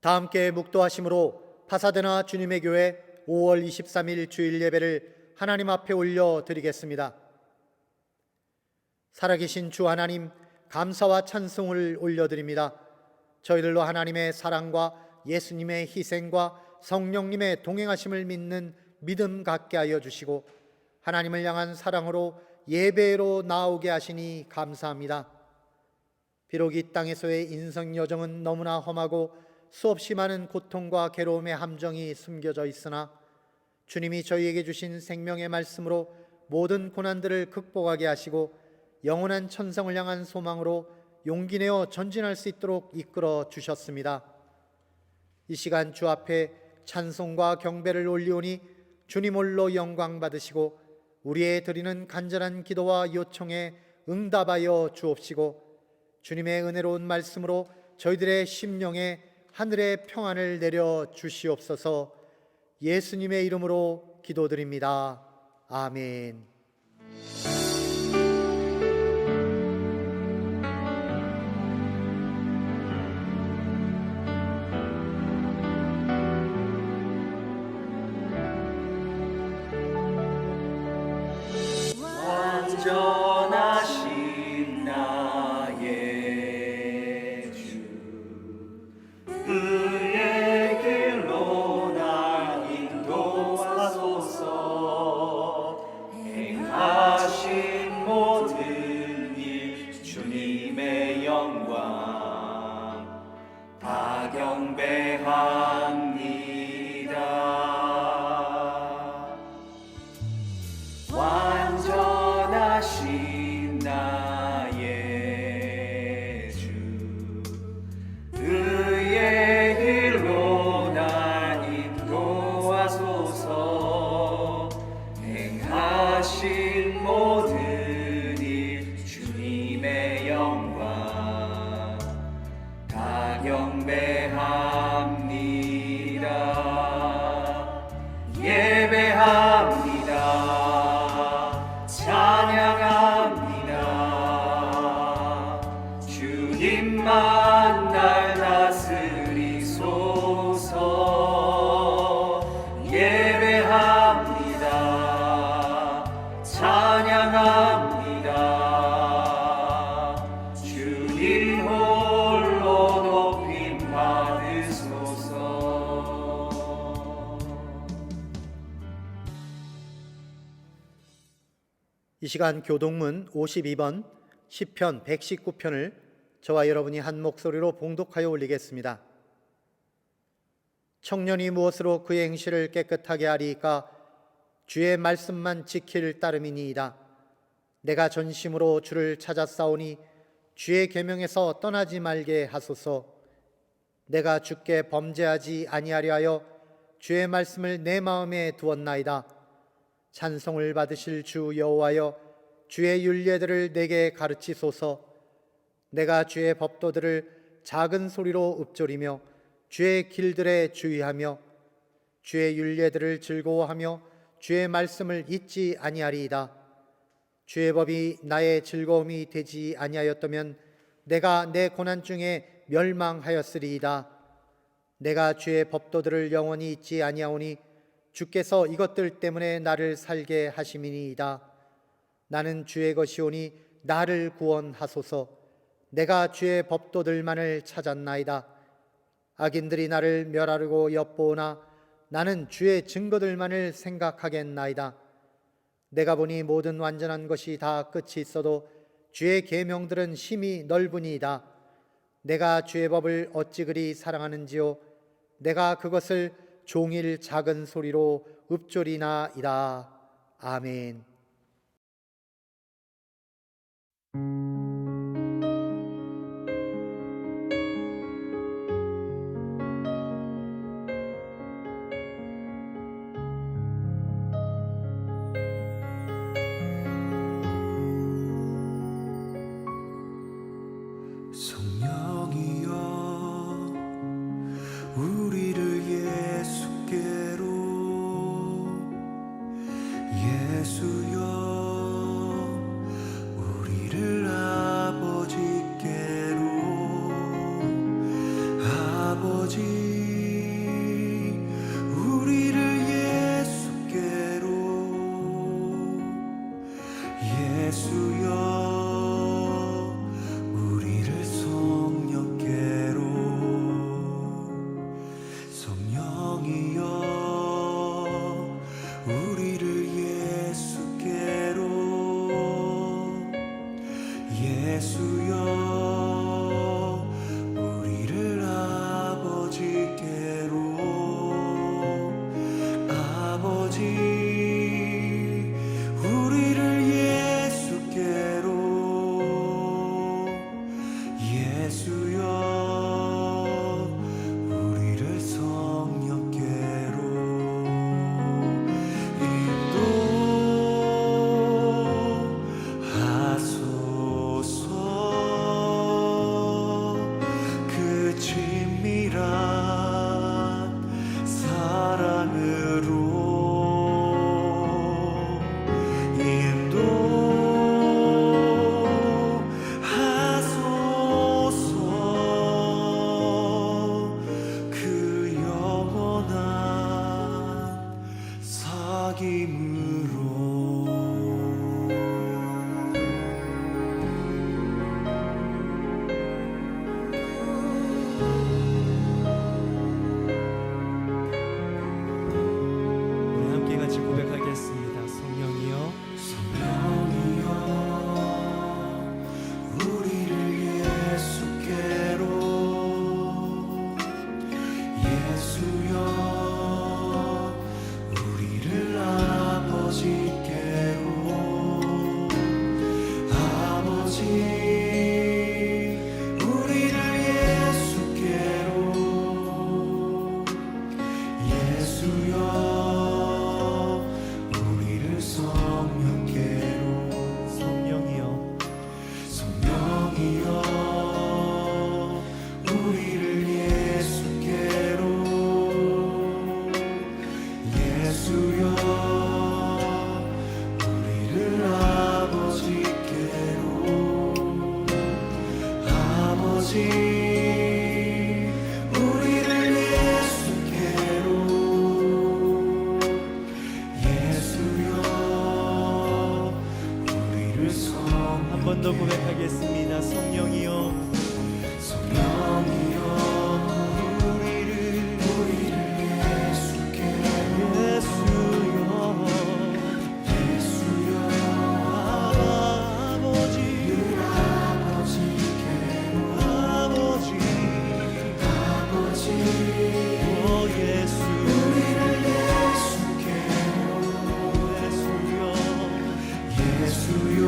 다 함께 묵도하심으로 파사데나 주님의 교회 5월 23일 주일 예배를 하나님 앞에 올려드리겠습니다. 살아계신 주 하나님, 감사와 찬송을 올려드립니다. 저희들로 하나님의 사랑과 예수님의 희생과 성령님의 동행하심을 믿는 믿음 갖게 하여 주시고 하나님을 향한 사랑으로 예배로 나오게 하시니 감사합니다. 비록 이 땅에서의 인생 여정은 너무나 험하고 수없이 많은 고통과 괴로움의 함정이 숨겨져 있으나 주님이 저희에게 주신 생명의 말씀으로 모든 고난들을 극복하게 하시고 영원한 천성을 향한 소망으로 용기 내어 전진할 수 있도록 이끌어 주셨습니다. 이 시간 주 앞에 찬송과 경배를 올리오니 주님 홀로 영광 받으시고 우리의 드리는 간절한 기도와 요청에 응답하여 주옵시고 주님의 은혜로운 말씀으로 저희들의 심령에 하늘의 평안을 내려 주시옵소서. 예수님의 이름으로 기도드립니다. 아멘. 완전하신 나의 주, 그의 길로 날 인도하소서. 행하신 모든 일 주님의 영광 다 경배합니다. 완전하신 나의 주, 그의 길로 날 인도하소서. 행하신 모든 일 주님의 영광 다 경배합니다. 예배합니다. 찬양합니다. 주님만 날 다스리소서. 예배합니다. 찬양합니다. 주님 홀로 높임 받으소서. 이 시간 교동문 52번 시편 119편을 저와 여러분이 한 목소리로 봉독하여 올리겠습니다. 청년이 무엇으로 그의 행실을 깨끗하게 하리이까? 주의 말씀만 지킬 따름이니이다. 내가 전심으로 주를 찾았사오니 주의 계명에서 떠나지 말게 하소서. 내가 주께 범죄하지 아니하려 하여 주의 말씀을 내 마음에 두었나이다. 찬송을 받으실 주 여호와여, 주의 율례들을 내게 가르치소서. 내가 주의 법도들을 작은 소리로 읊조리며 주의 길들에 주의하며 주의 율례들을 즐거워하며 주의 말씀을 잊지 아니하리이다. 주의 법이 나의 즐거움이 되지 아니하였다면 내가 내 고난 중에 멸망하였으리이다. 내가 주의 법도들을 영원히 잊지 아니하오니 주께서 이것들 때문에 나를 살게 하심이니이다. 나는 주의 것이오니 나를 구원하소서. 내가 주의 법도들만을 찾았나이다. 악인들이 나를 멸하려고 엿보오나 나는 주의 증거들만을 생각하겠나이다. 내가 보니 모든 완전한 것이 다 끝이 있어도 주의 계명들은 심히 넓으니이다. 내가 주의 법을 어찌 그리 사랑하는지요. 내가 그것을 종일 작은 소리로 읊조리나이다. 아멘. 성령이여 우리를 예수께로, 예수여 우리를 예수여 우리를 아버지께로 아버지 우리를 예수께로 예수여 우리를 성령께로 성령이여 성령이여 우리를 예수께로 예수여 우리를 아버지께로 아버지 우리를 예수께로 예수여 우리를 한 번 더 고백하겠습니다. 성령이여 성령이여 우리를 예수께로 예수여 예수여 아버지 아버지께로 아버지 아버지 오 예수 우리를 예수께로 예수여 예수여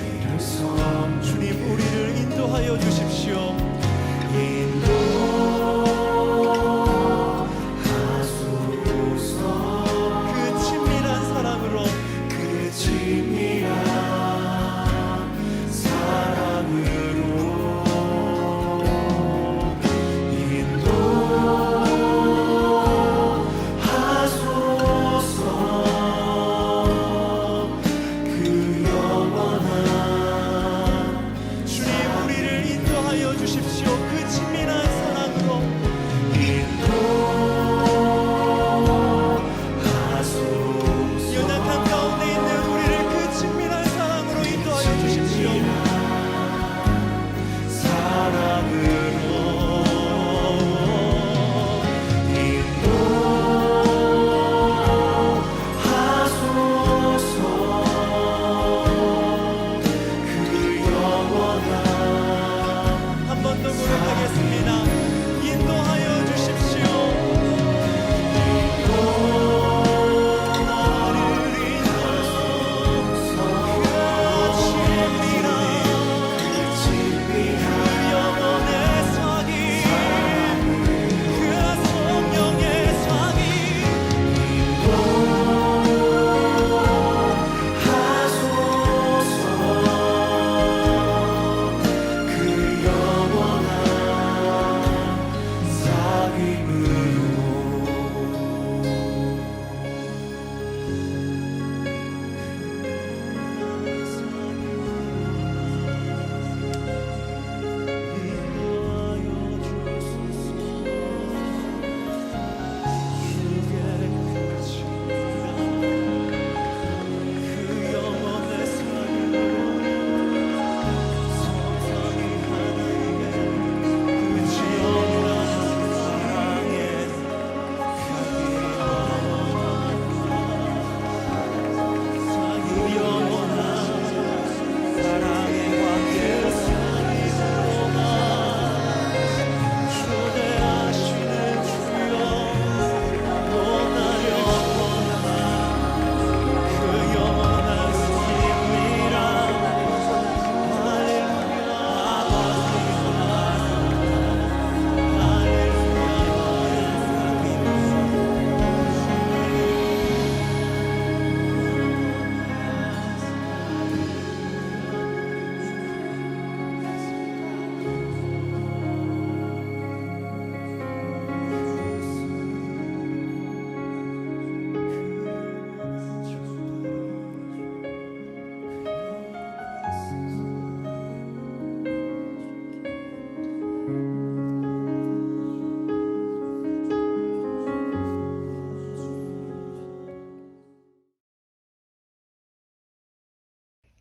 우리를 주님 우리를 인도하여 주십시오. 인도하소서 그 친밀한 사랑으로 그 친밀한 사랑으로 인도하소서 그 영원한 주님 우리를 인도하여 주십시오. 그 친밀한 사랑으로 인도하소서 연약한 가운데 있는 우리를 그 친밀한 사랑으로 인도하여 주십시오. 한 번 더 고백하겠습니다. 인도하여 주십시오. 나를 인도하소서. 그 영혼의 사기 그 성령의 사기 그 영원한 사귐으로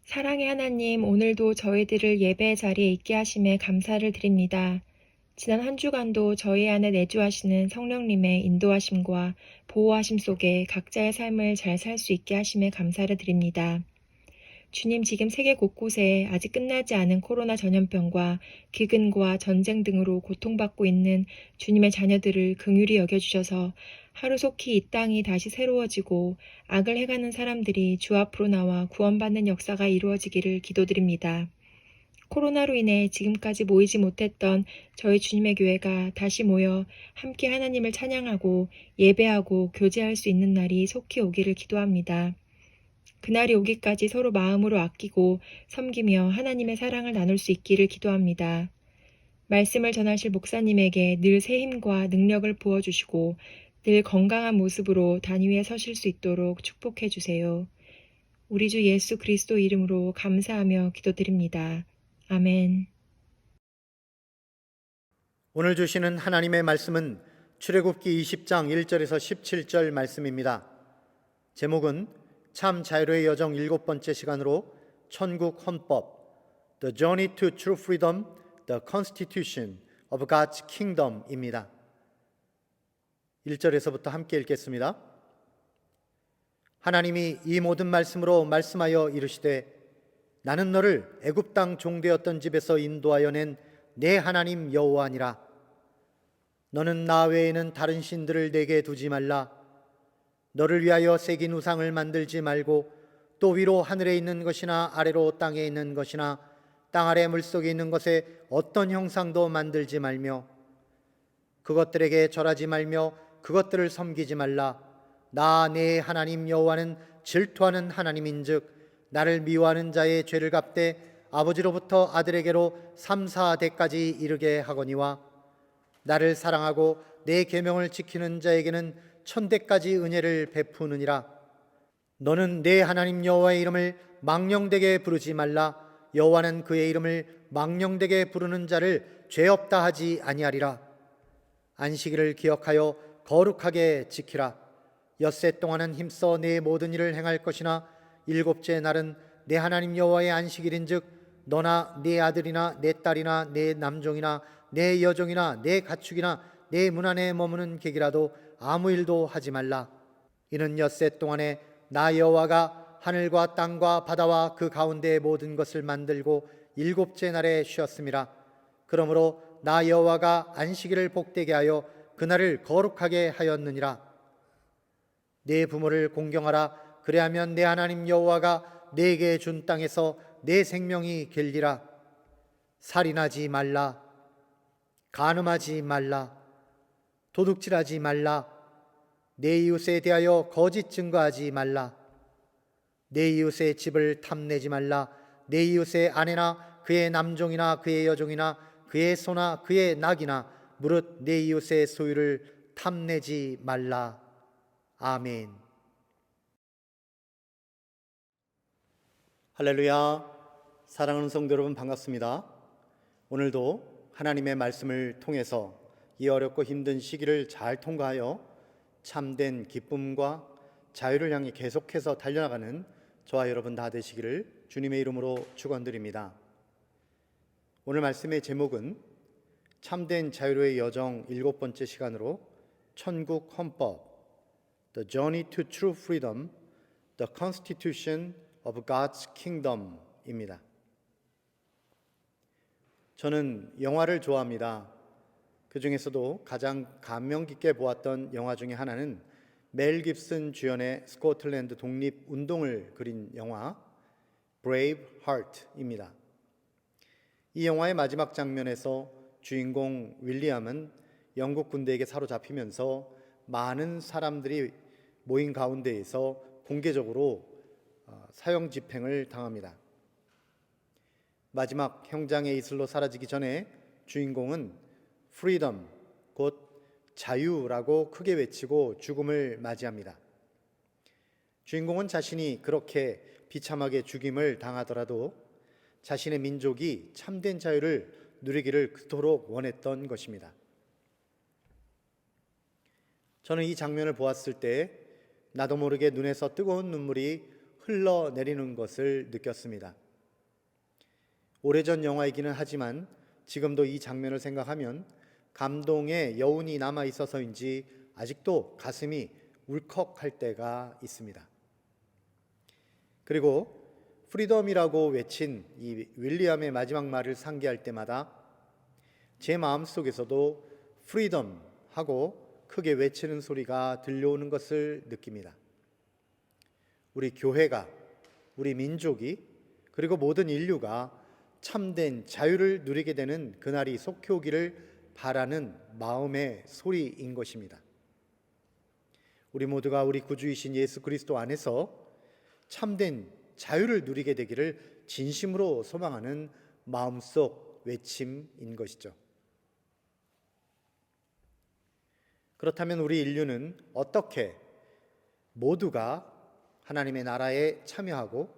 사랑의 하나님, 오늘도 저희들을 예배의 자리에 있게 하심에 감사를 드립니다. 지난 한 주간도 저희 안에 내주하시는 성령님의 인도하심과 보호하심 속에 각자의 삶을 잘 살 수 있게 하심에 감사를 드립니다. 주님, 지금 세계 곳곳에 아직 끝나지 않은 코로나 전염병과 기근과 전쟁 등으로 고통받고 있는 주님의 자녀들을 긍휼히 여겨주셔서 하루속히 이 땅이 다시 새로워지고 악을 행하는 사람들이 주 앞으로 나와 구원받는 역사가 이루어지기를 기도드립니다. 코로나로 인해 지금까지 모이지 못했던 저희 주님의 교회가 다시 모여 함께 하나님을 찬양하고 예배하고 교제할 수 있는 날이 속히 오기를 기도합니다. 그날이 오기까지 서로 마음으로 아끼고 섬기며 하나님의 사랑을 나눌 수 있기를 기도합니다. 말씀을 전하실 목사님에게 늘 새 힘과 능력을 부어주시고 늘 건강한 모습으로 단 위에 서실 수 있도록 축복해 주세요. 우리 주 예수 그리스도 이름으로 감사하며 기도드립니다. 아멘. 오늘 주시는 하나님의 말씀은 출애굽기 20장 1절에서 17절 말씀입니다. 제목은 참 자유로의 여정 7번째 시간으로 천국 헌법 The Journey to True Freedom, The Constitution of God's Kingdom입니다. 1절에서부터 함께 읽겠습니다. 하나님이 이 모든 말씀으로 말씀하여 이르시되 나는 너를 애굽 땅 종되었던 집에서 인도하여 낸 내 하나님 여호와니라. 너는 나 외에는 다른 신들을 내게 두지 말라. 너를 위하여 새긴 우상을 만들지 말고 또 위로 하늘에 있는 것이나 아래로 땅에 있는 것이나 땅 아래 물속에 있는 것에 어떤 형상도 만들지 말며 그것들에게 절하지 말며 그것들을 섬기지 말라. 나 내 하나님 여호와는 질투하는 하나님인즉 나를 미워하는 자의 죄를 갚되 아버지로부터 아들에게로 3, 4대까지 이르게 하거니와 나를 사랑하고 내 계명을 지키는 자에게는 1000대까지 은혜를 베푸느니라. 너는 내 하나님 여호와의 이름을 망령되게 부르지 말라. 여호와는 그의 이름을 망령되게 부르는 자를 죄 없다 하지 아니하리라. 안식일을 기억하여 거룩하게 지키라. 엿새 동안은 힘써 내 모든 일을 행할 것이나 일곱째 날은 내 하나님 여호와의 안식일인즉 너나 네 아들이나 내 딸이나 내 남종이나 내 여종이나 내 가축이나 내 문 안에 머무는 객이라도 아무 일도 하지 말라. 이는 엿새 동안에 나 여호와가 하늘과 땅과 바다와 그 가운데의 모든 것을 만들고 일곱째 날에 쉬었음이라. 그러므로 나 여호와가 안식일을 복되게 하여 그날을 거룩하게 하였느니라. 내 부모를 공경하라. 그래야면 내 하나님 여호와가 내게 준 땅에서 내 생명이 길리라. 살인하지 말라. 간음하지 말라. 도둑질하지 말라. 내 이웃에 대하여 거짓 증거하지 말라. 내 이웃의 집을 탐내지 말라. 내 이웃의 아내나 그의 남종이나 그의 여종이나 그의 소나 그의 낙이나 무릇 내 이웃의 소유를 탐내지 말라. 아멘. 할렐루야. 사랑하는 성도 여러분 반갑습니다. 오늘도 하나님의 말씀을 통해서 이 어렵고 힘든 시기를 잘 통과하여 참된 기쁨과 자유를 향해 계속해서 달려나가는 저와 여러분 다 되시기를 주님의 이름으로 축원드립니다. 오늘 말씀의 제목은 참된 자유로의 여정 7번째 시간으로 천국 헌법 The Journey to True Freedom, The Constitution of God's Kingdom입니다. 저는 영화를 좋아합니다. 그 중에서도 가장 감명 깊게 보았던 영화 중에 하나는 멜 깁슨 주연의 스코틀랜드 독립 운동을 그린 영화 Brave Heart입니다. 이 영화의 마지막 장면에서 주인공 윌리엄은 영국 군대에게 사로잡히면서 많은 사람들이 모인 가운데에서 공개적으로 사형 집행을 당합니다. 마지막 형장의 이슬로 사라지기 전에 주인공은 freedom, 곧 자유라고 크게 외치고 죽음을 맞이합니다. 주인공은 자신이 그렇게 비참하게 죽임을 당하더라도 자신의 민족이 참된 자유를 누리기를 그토록 원했던 것입니다. 저는 이 장면을 보았을 때 나도 모르게 눈에서 뜨거운 눈물이 흘러내리는 것을 느꼈습니다. 오래전 영화이기는 하지만 지금도 이 장면을 생각하면 감동의 여운이 남아 있어서인지 아직도 가슴이 울컥할 때가 있습니다. 그리고 프리덤이라고 외친 이 윌리엄의 마지막 말을 상기할 때마다 제 마음속에서도 프리덤 하고 크게 외치는 소리가 들려오는 것을 느낍니다. 우리 교회가, 우리 민족이, 그리고 모든 인류가 참된 자유를 누리게 되는 그날이 속히 오기를 바라는 마음의 소리인 것입니다. 우리 모두가 우리 구주이신 예수 그리스도 안에서 참된 자유를 누리게 되기를 진심으로 소망하는 마음속 외침인 것이죠. 그렇다면 우리 인류는 어떻게 모두가 하나님의 나라에 참여하고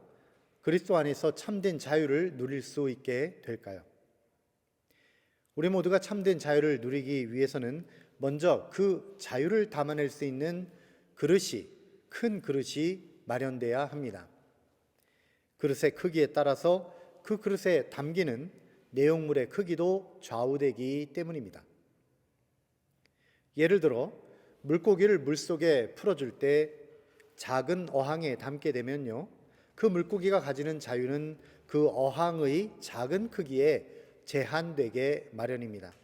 그리스도 안에서 참된 자유를 누릴 수 있게 될까요? 우리 모두가 참된 자유를 누리기 위해서는 먼저 그 자유를 담아낼 수 있는 그릇이, 큰 그릇이 마련돼야 합니다. 그릇의 크기에 따라서 그 그릇에 담기는 내용물의 크기도 좌우되기 때문입니다. 예를 들어 물고기를 물속에 풀어줄 때 작은 어항에 담게 되면요, 그 물고기가 가지는 자유는 그 어항의 작은 크기에 제한되게 마련입니다.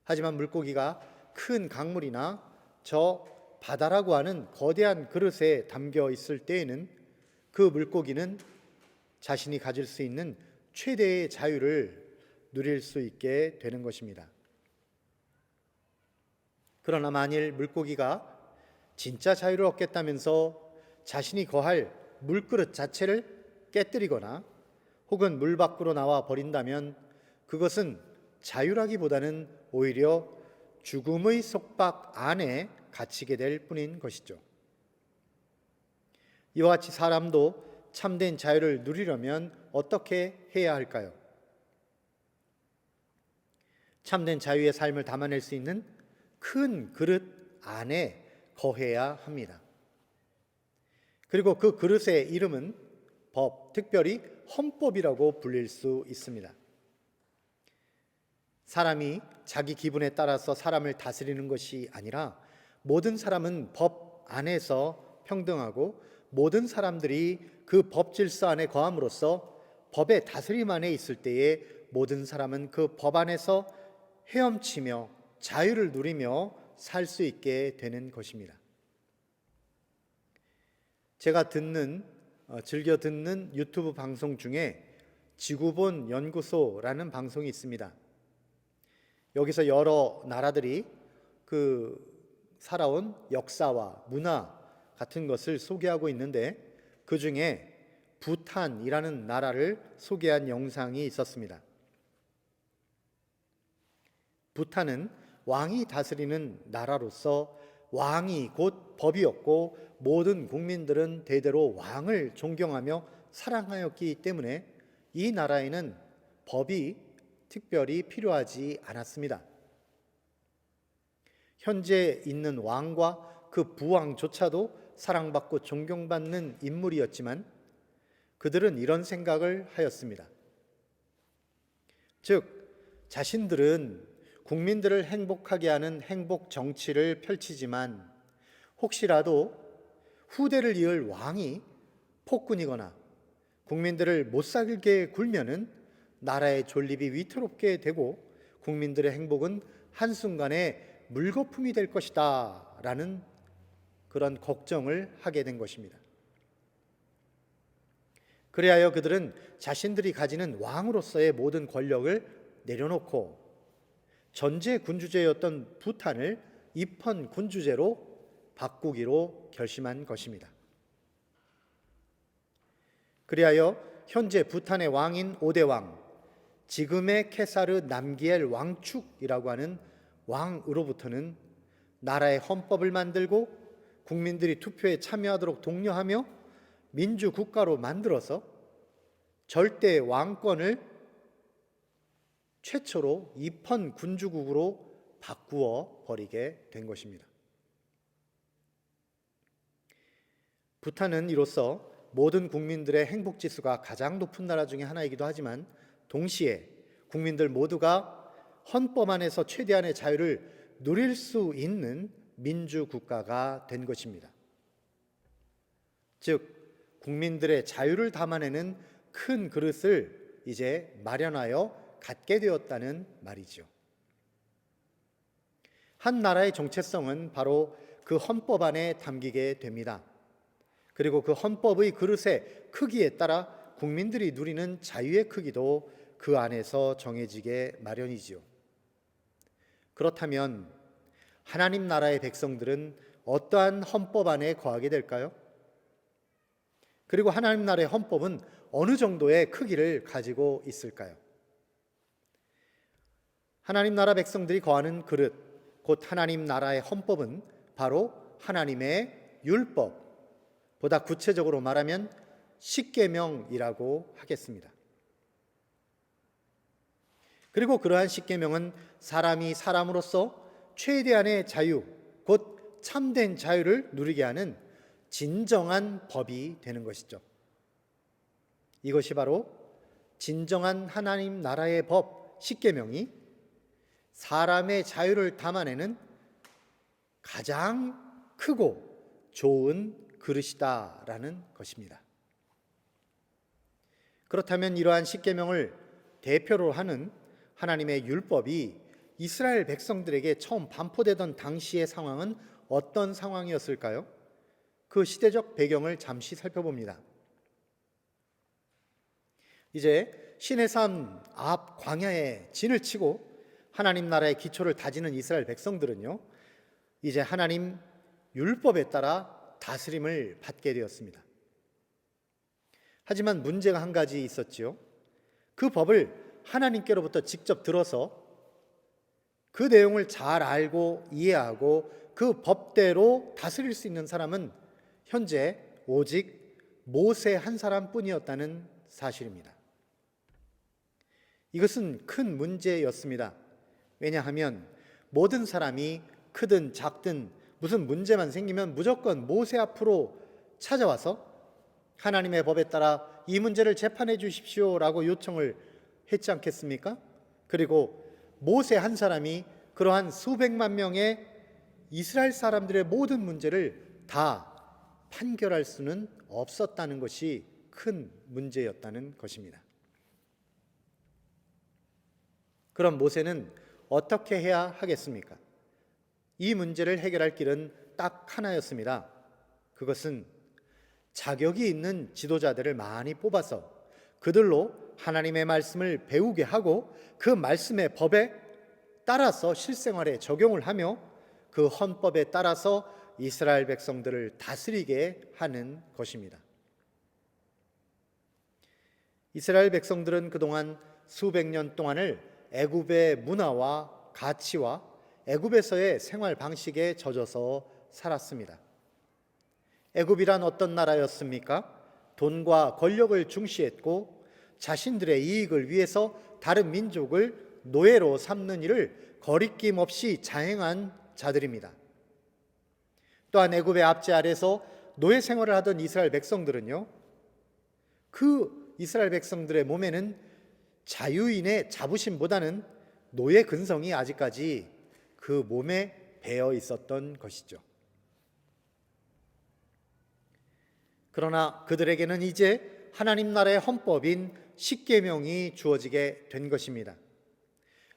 하지만 물고기가 큰 강물이나 저 바다라고 하는 거대한 그릇에 담겨 있을 때에는 그 물고기는 자신이 가질 수 있는 최대의 자유를 누릴 수 있게 되는 것입니다. 그러나 만일 물고기가 진짜 자유를 얻겠다면서 자신이 거할 물그릇 자체를 깨뜨리거나 혹은 물 밖으로 나와 버린다면 그것은 자유라기보다는 오히려 죽음의 속박 안에 갇히게 될 뿐인 것이죠. 이와 같이 사람도 참된 자유를 누리려면 어떻게 해야 할까요? 참된 자유의 삶을 담아낼 수 있는 큰 그릇 안에 거해야 합니다. 그리고 그 그릇의 이름은 법, 특별히 헌법이라고 불릴 수 있습니다. 사람이 자기 기분에 따라서 사람을 다스리는 것이 아니라 모든 사람은 법 안에서 평등하고 모든 사람들이 그 법 질서 안에 거함으로써 법의 다스림 안에 있을 때에 모든 사람은 그 법 안에서 헤엄치며 자유를 누리며 살 수 있게 되는 것입니다. 제가 즐겨 듣는 유튜브 방송 중에 지구본 연구소라는 방송이 있습니다. 여기서 여러 나라들이 살아온 역사와 문화 같은 것을 소개하고 있는데 그 중에 부탄이라는 나라를 소개한 영상이 있었습니다. 부탄은 왕이 다스리는 나라로서 왕이 곧 법이었고 모든 국민들은 대대로 왕을 존경하며 사랑하였기 때문에 이 나라에는 법이 특별히 필요하지 않았습니다. 현재 있는 왕과 그 부왕조차도 사랑받고 존경받는 인물이었지만 그들은 이런 생각을 하였습니다. 즉, 자신들은 국민들을 행복하게 하는 행복 정치를 펼치지만 혹시라도 후대를 이을 왕이 폭군이거나 국민들을 못 살게 굴면은 나라의 존립이 위태롭게 되고 국민들의 행복은 한순간에 물거품이 될 것이다 라는 그런 걱정을 하게 된 것입니다. 그리하여 그들은 자신들이 가지는 왕으로서의 모든 권력을 내려놓고 전제 군주제였던 부탄을 입헌 군주제로 바꾸기로 결심한 것입니다. 그리하여 현재 부탄의 왕인 5대 왕, 지금의 케사르 남기엘 왕축이라고 하는 왕으로부터는 나라의 헌법을 만들고 국민들이 투표에 참여하도록 독려하며 민주국가로 만들어서 절대 왕권을 최초로 입헌 군주국으로 바꾸어 버리게 된 것입니다. 부탄은 이로써 모든 국민들의 행복 지수가 가장 높은 나라 중에 하나이기도 하지만 동시에 국민들 모두가 헌법 안에서 최대한의 자유를 누릴 수 있는 민주국가가 된 것입니다. 즉, 국민들의 자유를 담아내는 큰 그릇을 이제 마련하여 갖게 되었다는 말이죠. 한 나라의 정체성은 바로 그 헌법 안에 담기게 됩니다. 그리고 그 헌법의 그릇의 크기에 따라 국민들이 누리는 자유의 크기도 그 안에서 정해지게 마련이지요. 그렇다면 하나님 나라의 백성들은 어떠한 헌법 안에 거하게 될까요? 그리고 하나님 나라의 헌법은 어느 정도의 크기를 가지고 있을까요? 하나님 나라 백성들이 거하는 그릇, 곧 하나님 나라의 헌법은 바로 하나님의 율법, 보다 구체적으로 말하면 십계명이라고 하겠습니다. 그리고 그러한 십계명은 사람이 사람으로서 최대한의 자유, 곧 참된 자유를 누리게 하는 진정한 법이 되는 것이죠. 이것이 바로 진정한 하나님 나라의 법, 십계명이 사람의 자유를 담아내는 가장 크고 좋은 그릇이다라는 것입니다. 그렇다면 이러한 십계명을 대표로 하는 하나님의 율법이 이스라엘 백성들에게 처음 반포되던 당시의 상황은 어떤 상황이었을까요? 그 시대적 배경을 잠시 살펴봅니다. 이제 시내산 앞 광야에 진을 치고 하나님 나라의 기초를 다지는 이스라엘 백성들은요, 이제 하나님 율법에 따라 다스림을 받게 되었습니다. 하지만 문제가 한 가지 있었지요. 그 법을 하나님께로부터 직접 들어서 그 내용을 잘 알고 이해하고 그 법대로 다스릴 수 있는 사람은 현재 오직 모세 한 사람뿐이었다는 사실입니다. 이것은 큰 문제였습니다. 왜냐하면 모든 사람이 크든 작든 무슨 문제만 생기면 무조건 모세 앞으로 찾아와서 하나님의 법에 따라 이 문제를 재판해 주십시오라고 요청을 했지 않겠습니까? 그리고 모세 한 사람이 그러한 수백만 명의 이스라엘 사람들의 모든 문제를 다 판결할 수는 없었다는 것이 큰 문제였다는 것입니다. 그럼 모세는 어떻게 해야 하겠습니까? 이 문제를 해결할 길은 딱 하나였습니다. 그것은 자격이 있는 지도자들을 많이 뽑아서 그들로 하나님의 말씀을 배우게 하고 그 말씀의 법에 따라서 실생활에 적용을 하며 그 헌법에 따라서 이스라엘 백성들을 다스리게 하는 것입니다. 이스라엘 백성들은 그동안 수백 년 동안을 애굽의 문화와 가치와 애굽에서의 생활 방식에 젖어서 살았습니다. 애굽이란 어떤 나라였습니까? 돈과 권력을 중시했고 자신들의 이익을 위해서 다른 민족을 노예로 삼는 일을 거리낌 없이 자행한 자들입니다. 또한 애굽의 압제 아래서 노예 생활을 하던 이스라엘 백성들은요, 그 이스라엘 백성들의 몸에는 자유인의 자부심보다는 노예 근성이 아직까지 그 몸에 배어 있었던 것이죠. 그러나 그들에게는 이제 하나님 나라의 헌법인 십계명이 주어지게 된 것입니다.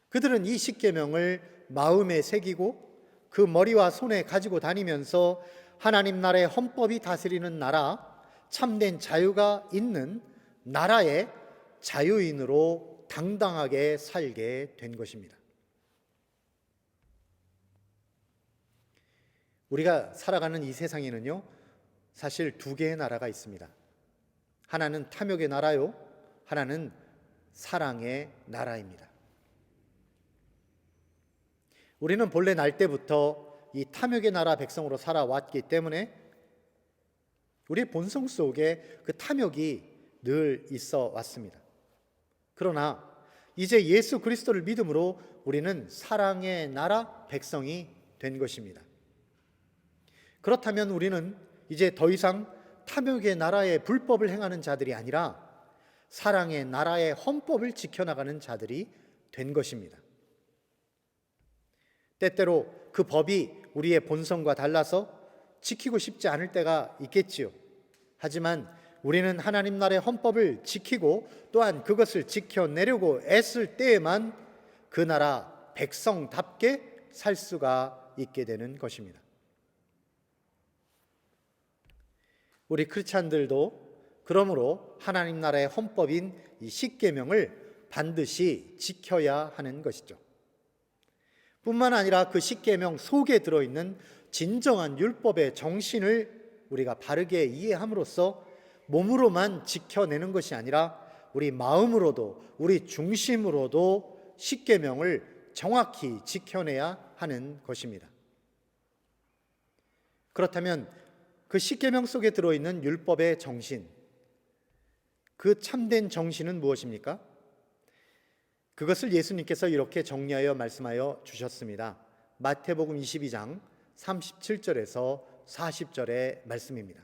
그들은 이 십계명을 마음에 새기고 그 머리와 손에 가지고 다니면서 하나님 나라의 헌법이 다스리는 나라, 참된 자유가 있는 나라의 자유인으로 당당하게 살게 된 것입니다. 우리가 살아가는 이 세상에는요, 사실 두 개의 나라가 있습니다. 하나는 탐욕의 나라요, 하나는 사랑의 나라입니다. 우리는 본래 날 때부터 이 탐욕의 나라 백성으로 살아왔기 때문에 우리의 본성 속에 그 탐욕이 늘 있어 왔습니다. 그러나 이제 예수 그리스도를 믿음으로 우리는 사랑의 나라 백성이 된 것입니다. 그렇다면 우리는 이제 더 이상 탐욕의 나라의 불법을 행하는 자들이 아니라 사랑의 나라의 헌법을 지켜나가는 자들이 된 것입니다. 때때로 그 법이 우리의 본성과 달라서 지키고 싶지 않을 때가 있겠지요. 하지만 우리는 하나님 나라의 헌법을 지키고 또한 그것을 지켜내려고 애쓸 때에만 그 나라 백성답게 살 수가 있게 되는 것입니다. 우리 크리스찬들도 그러므로 하나님 나라의 헌법인 이 십계명을 반드시 지켜야 하는 것이죠. 뿐만 아니라 그 십계명 속에 들어있는 진정한 율법의 정신을 우리가 바르게 이해함으로써 몸으로만 지켜내는 것이 아니라 우리 마음으로도 우리 중심으로도 십계명을 정확히 지켜내야 하는 것입니다. 그렇다면 그 십계명 속에 들어있는 율법의 정신, 그 참된 정신은 무엇입니까? 그것을 예수님께서 이렇게 정리하여 말씀하여 주셨습니다. 마태복음 22장 37절에서 40절의 말씀입니다.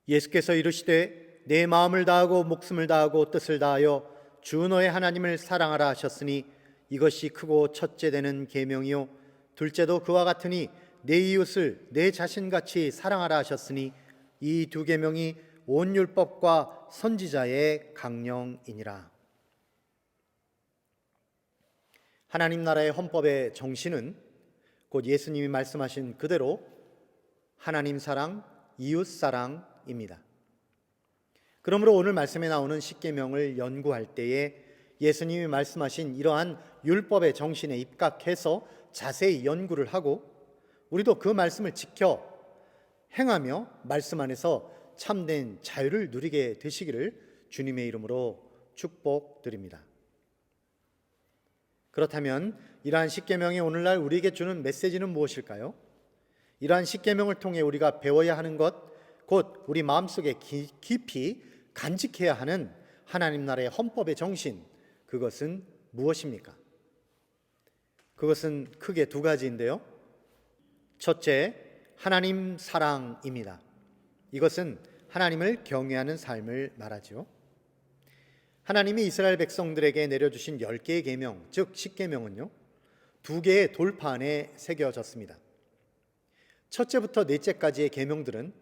예수께서 이르시되 내 마음을 다하고 목숨을 다하고 뜻을 다하여 주 너의 하나님을 사랑하라 하셨으니 이것이 크고 첫째 되는 계명이요 둘째도 그와 같으니 내 이웃을 내 자신같이 사랑하라 하셨으니 이 두 계명이 온 율법과 선지자의 강령이니라. 하나님 나라의 헌법의 정신은 곧 예수님이 말씀하신 그대로 하나님 사랑, 이웃 사랑입니다. 그러므로 오늘 말씀에 나오는 십계명을 연구할 때에 예수님이 말씀하신 이러한 율법의 정신에 입각해서 자세히 연구를 하고 우리도 그 말씀을 지켜 행하며 말씀 안에서 참된 자유를 누리게 되시기를 주님의 이름으로 축복드립니다. 그렇다면 이러한 십계명이 오늘날 우리에게 주는 메시지는 무엇일까요? 이러한 십계명을 통해 우리가 배워야 하는 것, 곧 우리 마음속에 깊이 간직해야 하는 하나님 나라의 헌법의 정신, 그것은 무엇입니까? 그것은 크게 두 가지인데요. 첫째, 하나님 사랑입니다. 이것은 하나님을 경외하는 삶을 말하죠. 하나님이 이스라엘 백성들에게 내려주신 10개의 계명, 즉 십계명은요, 2개의 돌판에 새겨졌습니다. 첫째부터 넷째까지의 계명들은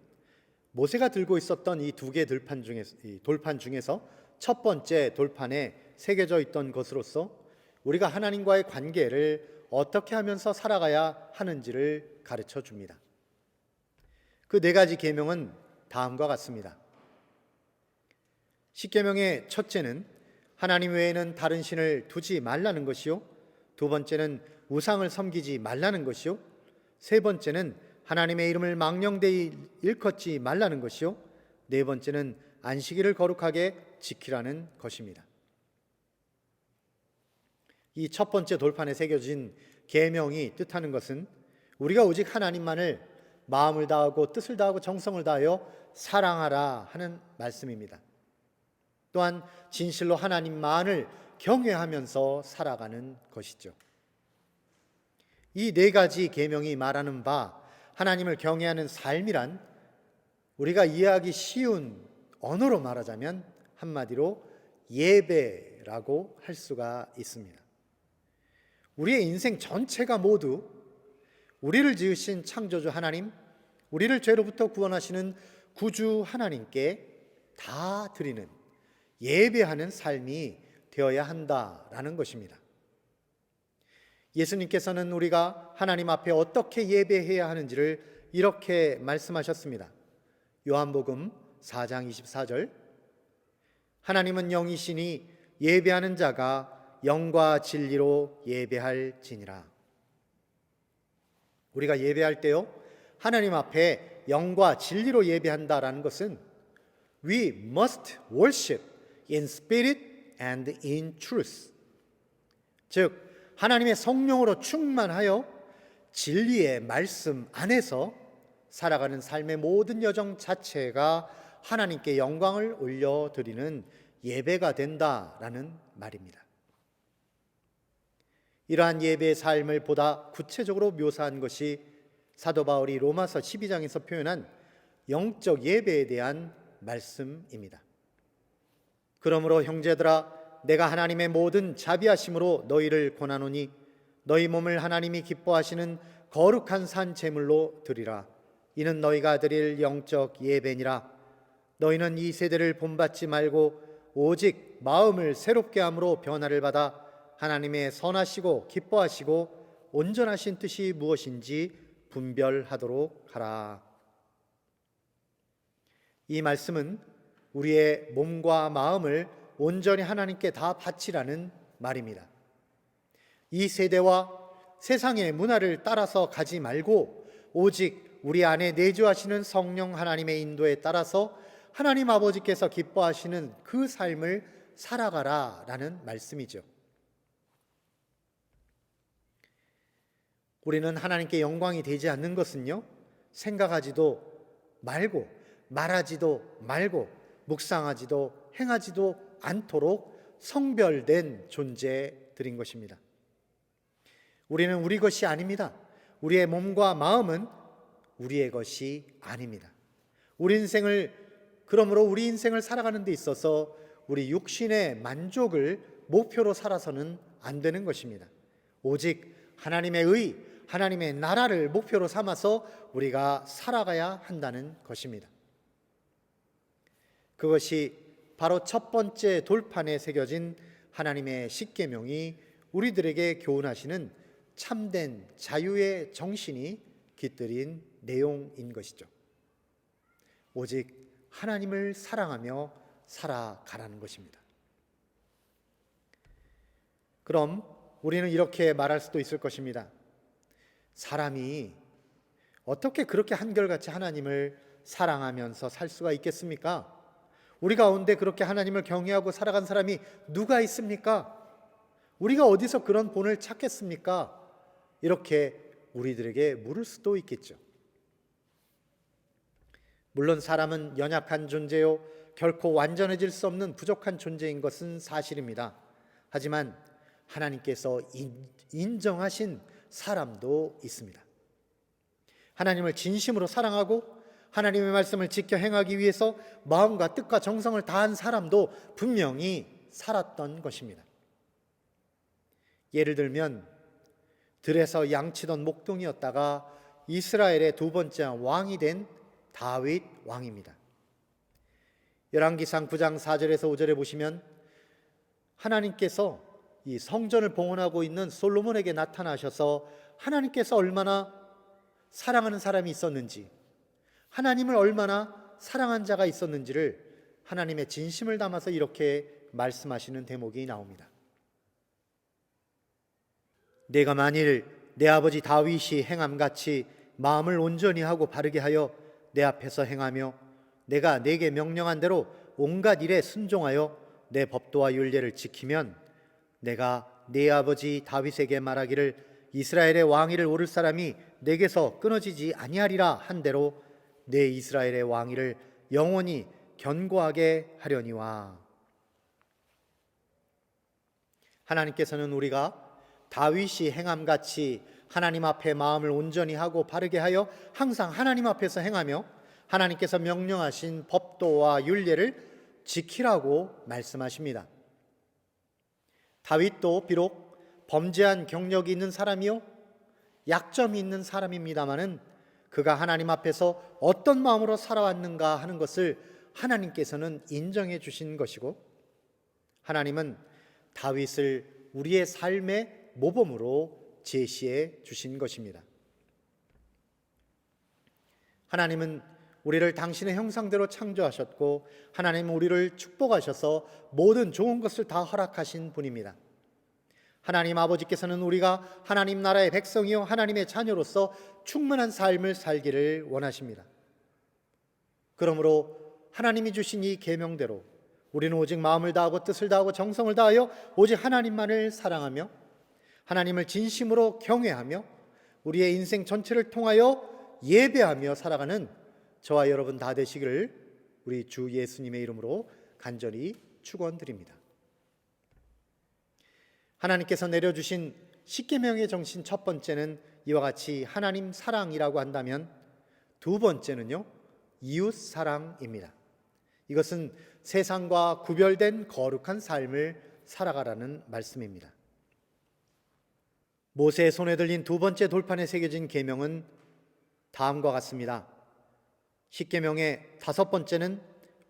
모세가 들고 있었던 이 2개의 돌판 중에서 첫 번째 돌판에 새겨져 있던 것으로서 우리가 하나님과의 관계를 어떻게 하면서 살아가야 하는지를 가르쳐 줍니다. 그 4가지 계명은 다음과 같습니다. 십계명의 첫째는 하나님 외에는 다른 신을 두지 말라는 것이요, 두 번째는 우상을 섬기지 말라는 것이요, 세 번째는 하나님의 이름을 망령되이 일컫지 말라는 것이요, 네 번째는 안식일을 거룩하게 지키라는 것입니다. 이 첫 번째 돌판에 새겨진 계명이 뜻하는 것은 우리가 오직 하나님만을 마음을 다하고 뜻을 다하고 정성을 다하여 사랑하라 하는 말씀입니다. 또한 진실로 하나님만을 경외하면서 살아가는 것이죠. 이 4가지 계명이 말하는 바 하나님을 경외하는 삶이란 우리가 이해하기 쉬운 언어로 말하자면 한마디로 예배라고 할 수가 있습니다. 우리의 인생 전체가 모두 우리를 지으신 창조주 하나님, 우리를 죄로부터 구원하시는 구주 하나님께 다 드리는 예배하는 삶이 되어야 한다라는 것입니다. 예수님께서는 우리가 하나님 앞에 어떻게 예배해야 하는지를 이렇게 말씀하셨습니다. 요한복음 4장 24절, 하나님은 영이시니 예배하는 자가 영과 진리로 예배할지니라. 우리가 예배할 때요, 하나님 앞에 영과 진리로 예배한다라는 것은 We must worship in spirit and in truth. 즉 하나님의 성령으로 충만하여 진리의 말씀 안에서 살아가는 삶의 모든 여정 자체가 하나님께 영광을 올려드리는 예배가 된다라는 말입니다. 이러한 예배의 삶을 보다 구체적으로 묘사한 것이 사도 바울이 로마서 12장에서 표현한 영적 예배에 대한 말씀입니다. 그러므로 형제들아, 내가 하나님의 모든 자비하심으로 너희를 권하노니 너희 몸을 하나님이 기뻐하시는 거룩한 산 제물로 드리라. 이는 너희가 드릴 영적 예배니라. 너희는 이 세대를 본받지 말고 오직 마음을 새롭게 함으로 변화를 받아 하나님의 선하시고 기뻐하시고 온전하신 뜻이 무엇인지 분별하도록 하라. 이 말씀은 우리의 몸과 마음을 온전히 하나님께 다 바치라는 말입니다. 이 세대와 세상의 문화를 따라서 가지 말고 오직 우리 안에 내주하시는 성령 하나님의 인도에 따라서 하나님 아버지께서 기뻐하시는 그 삶을 살아가라라는 말씀이죠. 우리는 하나님께 영광이 되지 않는 것은요, 생각하지도 말고 말하지도 말고 묵상하지도 행하지도 않도록 성별된 존재들인 것입니다. 우리는 우리 것이 아닙니다. 우리의 몸과 마음은 우리의 것이 아닙니다. 그러므로 우리 인생을 살아가는 데 있어서 우리 육신의 만족을 목표로 살아서는 안 되는 것입니다. 오직 하나님의 의, 하나님의 나라를 목표로 삼아서 우리가 살아가야 한다는 것입니다. 그것이 바로 첫 번째 돌판에 새겨진 하나님의 십계명이 우리들에게 교훈하시는 참된 자유의 정신이 깃들인 내용인 것이죠. 오직 하나님을 사랑하며 살아가라는 것입니다. 그럼 우리는 이렇게 말할 수도 있을 것입니다. 사람이 어떻게 그렇게 한결같이 하나님을 사랑하면서 살 수가 있겠습니까? 우리 가운데 그렇게 하나님을 경외하고 살아간 사람이 누가 있습니까? 우리가 어디서 그런 본을 찾겠습니까? 이렇게 우리들에게 물을 수도 있겠죠. 물론 사람은 연약한 존재요, 결코 완전해질 수 없는 부족한 존재인 것은 사실입니다. 하지만 하나님께서 인정하신 사람도 있습니다. 하나님을 진심으로 사랑하고 하나님의 말씀을 지켜 행하기 위해서 마음과 뜻과 정성을 다한 사람도 분명히 살았던 것입니다. 예를 들면 들에서 양치던 목동이었다가 이스라엘의 두 번째 왕이 된 다윗 왕입니다. 열왕기상 9장 4절에서 5절에 보시면 하나님께서 이 성전을 봉헌하고 있는 솔로몬에게 나타나셔서 하나님께서 얼마나 사랑하는 사람이 있었는지, 하나님을 얼마나 사랑한 자가 있었는지를 하나님의 진심을 담아서 이렇게 말씀하시는 대목이 나옵니다. 내가 만일 내 아버지 다윗이 행함같이 마음을 온전히 하고 바르게 하여 내 앞에서 행하며 내가 내게 명령한 대로 온갖 일에 순종하여 내 법도와 율례를 지키면 내가 내 아버지 다윗에게 말하기를 이스라엘의 왕위를 오를 사람이 내게서 끊어지지 아니하리라 한 대로 내 이스라엘의 왕위를 영원히 견고하게 하려니와. 하나님께서는 우리가 다윗이 행함같이 하나님 앞에 마음을 온전히 하고 바르게 하여 항상 하나님 앞에서 행하며 하나님께서 명령하신 법도와 율례를 지키라고 말씀하십니다. 다윗도 비록 범죄한 경력이 있는 사람이요 약점이 있는 사람입니다마는 그가 하나님 앞에서 어떤 마음으로 살아왔는가 하는 것을 하나님께서는 인정해 주신 것이고, 하나님은 다윗을 우리의 삶의 모범으로 제시해 주신 것입니다. 하나님은 우리를 당신의 형상대로 창조하셨고 하나님은 우리를 축복하셔서 모든 좋은 것을 다 허락하신 분입니다. 하나님 아버지께서는 우리가 하나님 나라의 백성이요 하나님의 자녀로서 충만한 삶을 살기를 원하십니다. 그러므로 하나님이 주신 이 계명대로 우리는 오직 마음을 다하고 뜻을 다하고 정성을 다하여 오직 하나님만을 사랑하며 하나님을 진심으로 경외하며 우리의 인생 전체를 통하여 예배하며 살아가는 저와 여러분 다 되시기를 우리 주 예수님의 이름으로 간절히 축원드립니다. 하나님께서 내려주신 십계명의 정신 첫 번째는 이와 같이 하나님 사랑이라고 한다면, 두 번째는요 이웃 사랑입니다. 이것은 세상과 구별된 거룩한 삶을 살아가라는 말씀입니다. 모세의 손에 들린 두 번째 돌판에 새겨진 계명은 다음과 같습니다. 십계명의 다섯 번째는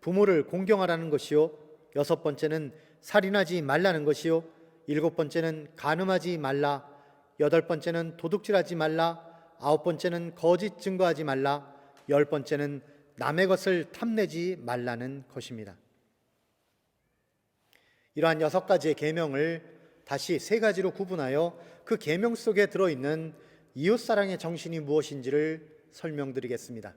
부모를 공경하라는 것이요, 6번째는 살인하지 말라는 것이요, 7번째는 간음하지 말라, 8번째는 도둑질하지 말라, 9번째는 거짓 증거하지 말라, 10번째는 남의 것을 탐내지 말라는 것입니다. 이러한 6가지의 계명을 다시 3가지로 구분하여 그 계명 속에 들어있는 이웃사랑의 정신이 무엇인지를 설명드리겠습니다.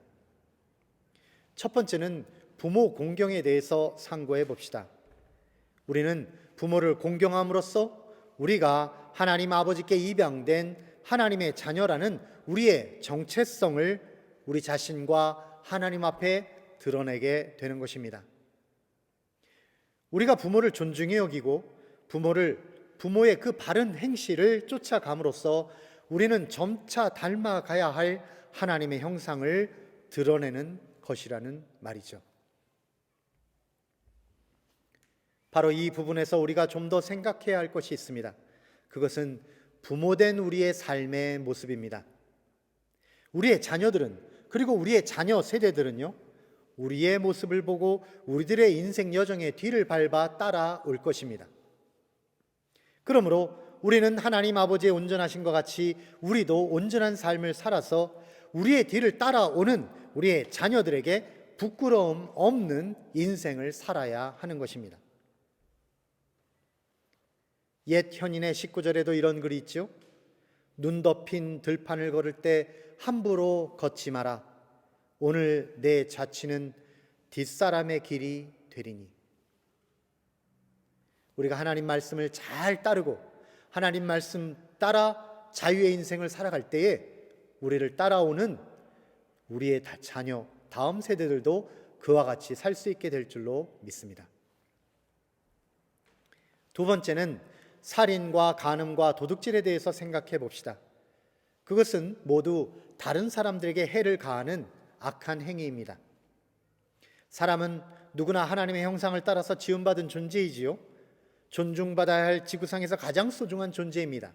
첫 번째는 부모 공경에 대해서 상고해 봅시다. 우리는 부모를 공경함으로써 우리가 하나님 아버지께 입양된 하나님의 자녀라는 우리의 정체성을 우리 자신과 하나님 앞에 드러내게 되는 것입니다. 우리가 부모를 존중히 여기고 부모의 그 바른 행실을 쫓아감으로써 우리는 점차 닮아가야 할 하나님의 형상을 드러내는 것이라는 말이죠. 바로 이 부분에서 우리가 좀 더 생각해야 할 것이 있습니다. 그것은 부모된 우리의 삶의 모습입니다. 우리의 자녀들은, 그리고 우리의 자녀 세대들은요, 우리의 모습을 보고 우리들의 인생 여정의 뒤를 밟아 따라올 것입니다. 그러므로 우리는 하나님 아버지의 온전하신 것 같이 우리도 온전한 삶을 살아서 우리의 뒤를 따라오는 우리의 자녀들에게 부끄러움 없는 인생을 살아야 하는 것입니다. 옛 현인의 19절에도 이런 글이 있죠. 눈 덮인 들판을 걸을 때 함부로 걷지 마라. 오늘 내 자취는 뒷사람의 길이 되리니. 우리가 하나님 말씀을 잘 따르고 하나님 말씀 따라 자유의 인생을 살아갈 때에 우리를 따라오는 우리의 자녀, 다음 세대들도 그와 같이 살 수 있게 될 줄로 믿습니다. 두 번째는 살인과 간음과 도둑질에 대해서 생각해 봅시다. 그것은 모두 다른 사람들에게 해를 가하는 악한 행위입니다. 사람은 누구나 하나님의 형상을 따라서 지음받은 존재이지요, 존중받아야 할 지구상에서 가장 소중한 존재입니다.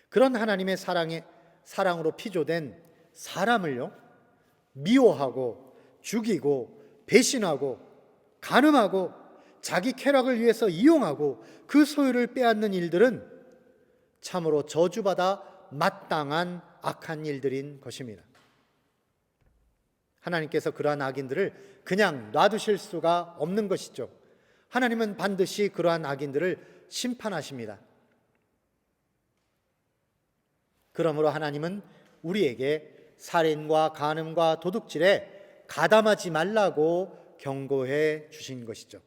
그런 하나님의 사랑으로 피조된 사람을요, 미워하고 죽이고 배신하고 간음하고 자기 쾌락을 위해서 이용하고 그 소유를 빼앗는 일들은 참으로 저주받아 마땅한 악한 일들인 것입니다. 하나님께서 그러한 악인들을 그냥 놔두실 수가 없는 것이죠. 하나님은 반드시 그러한 악인들을 심판하십니다. 그러므로 하나님은 우리에게 살인과 간음과 도둑질에 가담하지 말라고 경고해 주신 것이죠.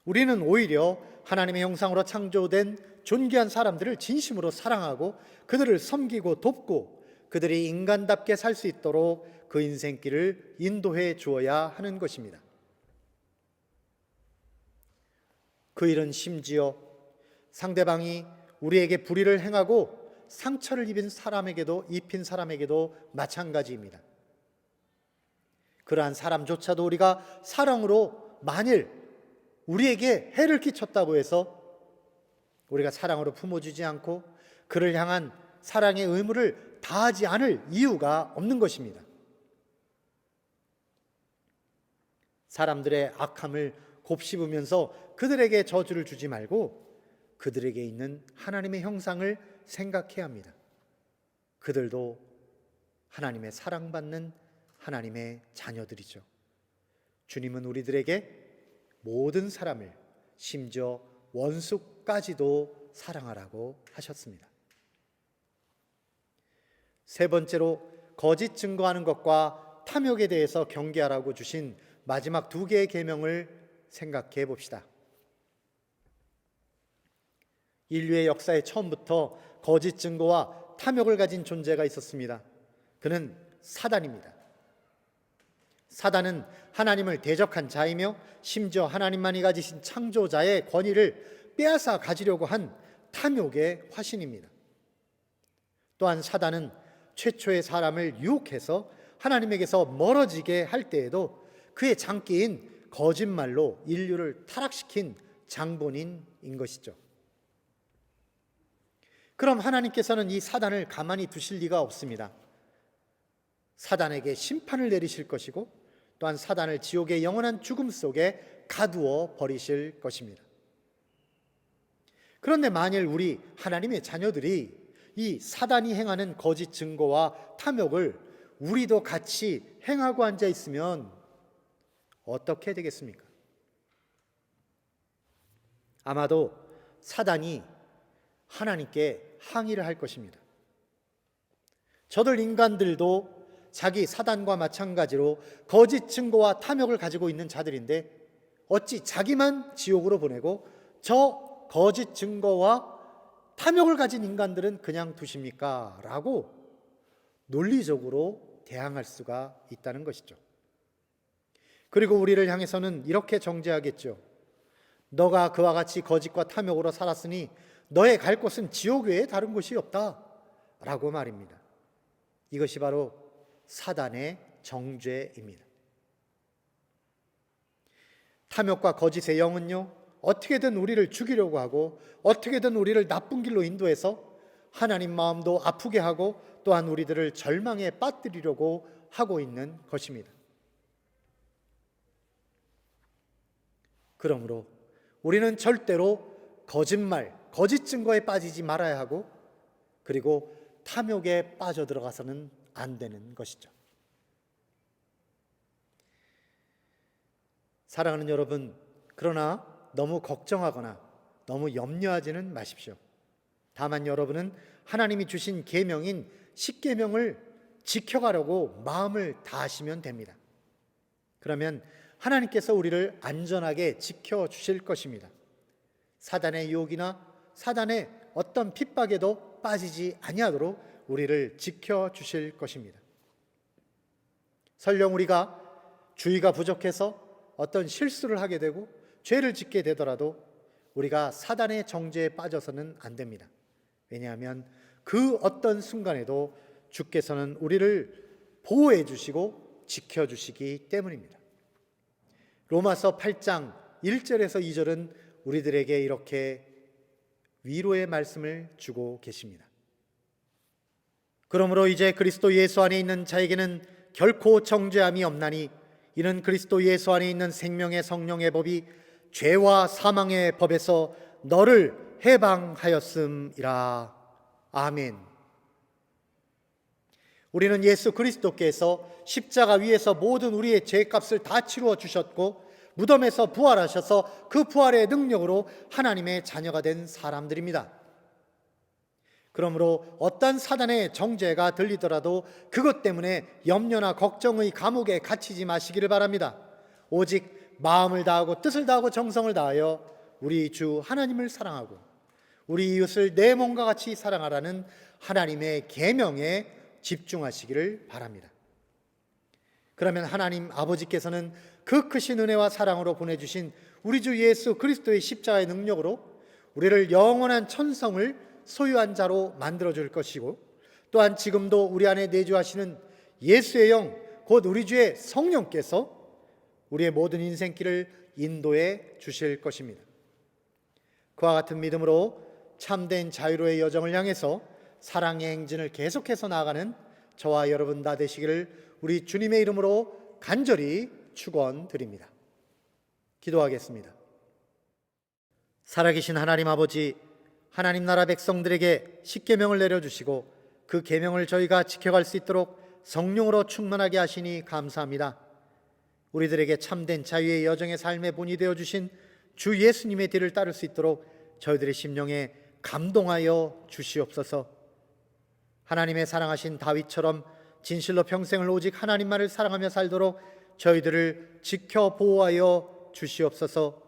우리는 오히려 하나님의 형상으로 창조된 존귀한 사람들을 진심으로 사랑하고 그들을 섬기고 돕고 그들이 인간답게 살 수 있도록 그 인생길을 인도해 주어야 하는 것입니다. 그 일은 심지어 상대방이 우리에게 불의를 행하고 상처를 입힌 사람에게도 마찬가지입니다. 그러한 사람조차도 우리가 사랑으로 만일 우리에게 해를 끼쳤다고 해서 우리가 사랑으로 품어주지 않고 그를 향한 사랑의 의무를 다하지 않을 이유가 없는 것입니다. 사람들의 악함을 곱씹으면서 그들에게 저주를 주지 말고 그들에게 있는 하나님의 형상을 생각해야 합니다. 그들도 하나님의 사랑받는 하나님의 자녀들이죠. 주님은 우리들에게 모든 사람을, 심지어 원수까지도 사랑하라고 하셨습니다. 세 번째로 거짓 증거하는 것과 탐욕에 대해서 경계하라고 주신 마지막 2개의 계명을 생각해 봅시다. 인류의 역사의 처음부터 거짓 증거와 탐욕을 가진 존재가 있었습니다. 그는 사단입니다. 사단은 하나님을 대적한 자이며 심지어 하나님만이 가지신 창조자의 권위를 빼앗아 가지려고 한 탐욕의 화신입니다. 또한 사단은 최초의 사람을 유혹해서 하나님에게서 멀어지게 할 때에도 그의 장기인 거짓말로 인류를 타락시킨 장본인인 것이죠. 그럼 하나님께서는 이 사단을 가만히 두실 리가 없습니다. 사단에게 심판을 내리실 것이고 또한 사단을 지옥의 영원한 죽음 속에 가두어 버리실 것입니다. 그런데 만일 우리 하나님의 자녀들이 이 사단이 행하는 거짓 증거와 탐욕을 우리도 같이 행하고 앉아 있으면 어떻게 되겠습니까? 아마도 사단이 하나님께 항의를 할 것입니다. 저들 인간들도 자기 사단과 마찬가지로 거짓 증거와 탐욕을 가지고 있는 자들인데 어찌 자기만 지옥으로 보내고 저 거짓 증거와 탐욕을 가진 인간들은 그냥 두십니까? 라고 논리적으로 대항할 수가 있다는 것이죠. 그리고 우리를 향해서는 이렇게 정죄하겠죠. 너가 그와 같이 거짓과 탐욕으로 살았으니 너의 갈 곳은 지옥 외에 다른 곳이 없다 라고 말입니다. 이것이 바로 사단의 정죄입니다. 탐욕과 거짓의 영은요, 어떻게든 우리를 죽이려고 하고 어떻게든 우리를 나쁜 길로 인도해서 하나님 마음도 아프게 하고 또한 우리들을 절망에 빠뜨리려고 하고 있는 것입니다. 그러므로 우리는 절대로 거짓말, 거짓 증거에 빠지지 말아야 하고 그리고 탐욕에 빠져들어가서는 안 되는 것이죠. 사랑하는 여러분, 그러나 너무 걱정하거나 너무 염려하지는 마십시오. 다만 여러분은 하나님이 주신 계명인 십계명을 지켜가려고 마음을 다하시면 됩니다. 그러면 하나님께서 우리를 안전하게 지켜주실 것입니다. 사단의 유혹이나 사단의 어떤 핍박에도 빠지지 아니하도록 우리를 지켜주실 것입니다. 설령 우리가 주의가 부족해서 어떤 실수를 하게 되고 죄를 짓게 되더라도 우리가 사단의 정죄에 빠져서는 안 됩니다. 왜냐하면 그 어떤 순간에도 주께서는 우리를 보호해 주시고 지켜주시기 때문입니다. 로마서 8장 1절에서 2절은 우리들에게 이렇게 위로의 말씀을 주고 계십니다. 그러므로 이제 그리스도 예수 안에 있는 자에게는 결코 정죄함이 없나니 이는 그리스도 예수 안에 있는 생명의 성령의 법이 죄와 사망의 법에서 너를 해방하였음이라. 아멘. 우리는 예수 그리스도께서 십자가 위에서 모든 우리의 죄값을 다 치루어 주셨고 무덤에서 부활하셔서 그 부활의 능력으로 하나님의 자녀가 된 사람들입니다. 그러므로 어떤 사단의 정죄가 들리더라도 그것 때문에 염려나 걱정의 감옥에 갇히지 마시기를 바랍니다. 오직 마음을 다하고 뜻을 다하고 정성을 다하여 우리 주 하나님을 사랑하고 우리 이웃을 내 몸과 같이 사랑하라는 하나님의 계명에 집중하시기를 바랍니다. 그러면 하나님 아버지께서는 그 크신 은혜와 사랑으로 보내주신 우리 주 예수 그리스도의 십자가의 능력으로 우리를 영원한 천성을 소유한 자로 만들어줄 것이고 또한 지금도 우리 안에 내주하시는 예수의 영, 곧 우리 주의 성령께서 우리의 모든 인생길을 인도해 주실 것입니다. 그와 같은 믿음으로 참된 자유로의 여정을 향해서 사랑의 행진을 계속해서 나아가는 저와 여러분 다 되시기를 우리 주님의 이름으로 간절히 축원드립니다. 기도하겠습니다. 살아계신 하나님 아버지, 하나님 나라 백성들에게 십계명을 내려주시고 그 계명을 저희가 지켜갈 수 있도록 성령으로 충만하게 하시니 감사합니다. 우리들에게 참된 자유의 여정의 삶의 본이 되어주신 주 예수님의 뒤를 따를 수 있도록 저희들의 심령에 감동하여 주시옵소서. 하나님의 사랑하신 다윗처럼 진실로 평생을 오직 하나님만을 사랑하며 살도록 저희들을 지켜 보호하여 주시옵소서.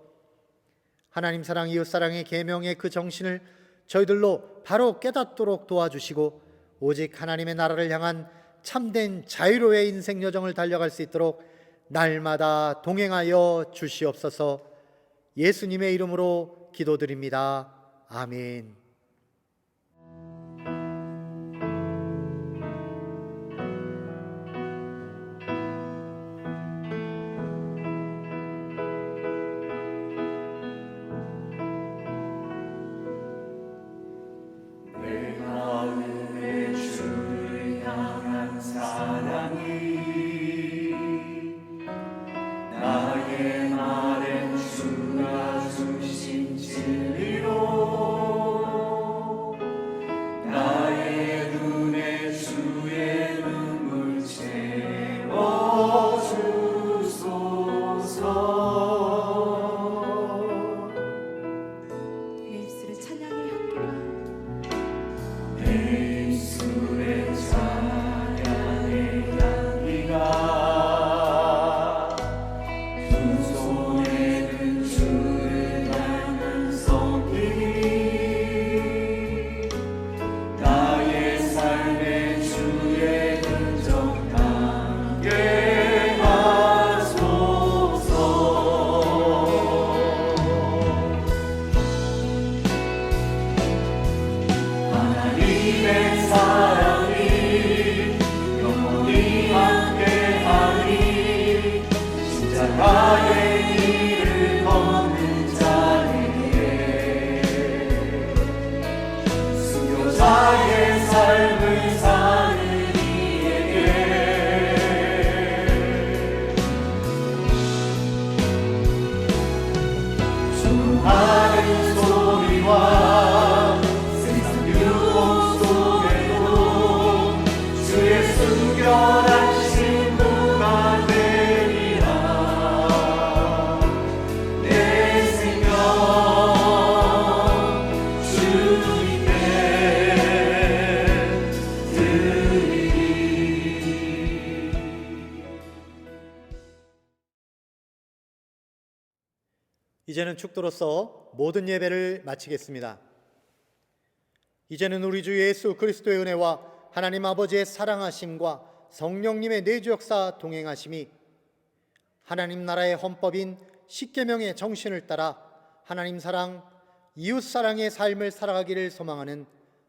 하나님 사랑 이웃 사랑의 계명의 그 정신을 저희들로 바로 깨닫도록 도와주시고 오직 하나님의 나라를 향한 참된 자유로의 인생 여정을 달려갈 수 있도록 날마다 동행하여 주시옵소서. 예수님의 이름으로 기도드립니다. 아멘. 내 마음에 주를 향한 사랑이 입술에 찬양의 향기가 두 손에 든 주를 닮은 손길이 나의 삶의 주의 흔적 담게 하소서. 하나님의 사랑이 영원히 함께하니 십자가의 길을 걷는 자에게 순교자의 삶을 사는 이에게 주하는 소리와 세상 유혹 속에도 주의 순결한 신부가 되리라. 내 생명 주님께 드리리. 이제는 축도로서 모든 예배를 마치겠습니다. 이제는 우리 주 예수 그리스도의 은혜와 하나님 아버지의 사랑하심과 성령님의 내주 역사 동행하심이 하나님 나라의 헌법인 십계명의 정신을 따라 하나님 사랑, 이웃 사랑의 삶을 살아가기를 소망하는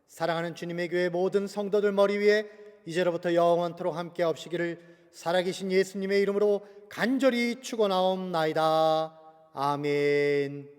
사랑하는 주님의 교회 모든 성도들 머리 위에 이제로부터 영원토록 함께 하시기를 살아계신 예수님의 이름으로 간절히 축원하옵나이다. 아멘.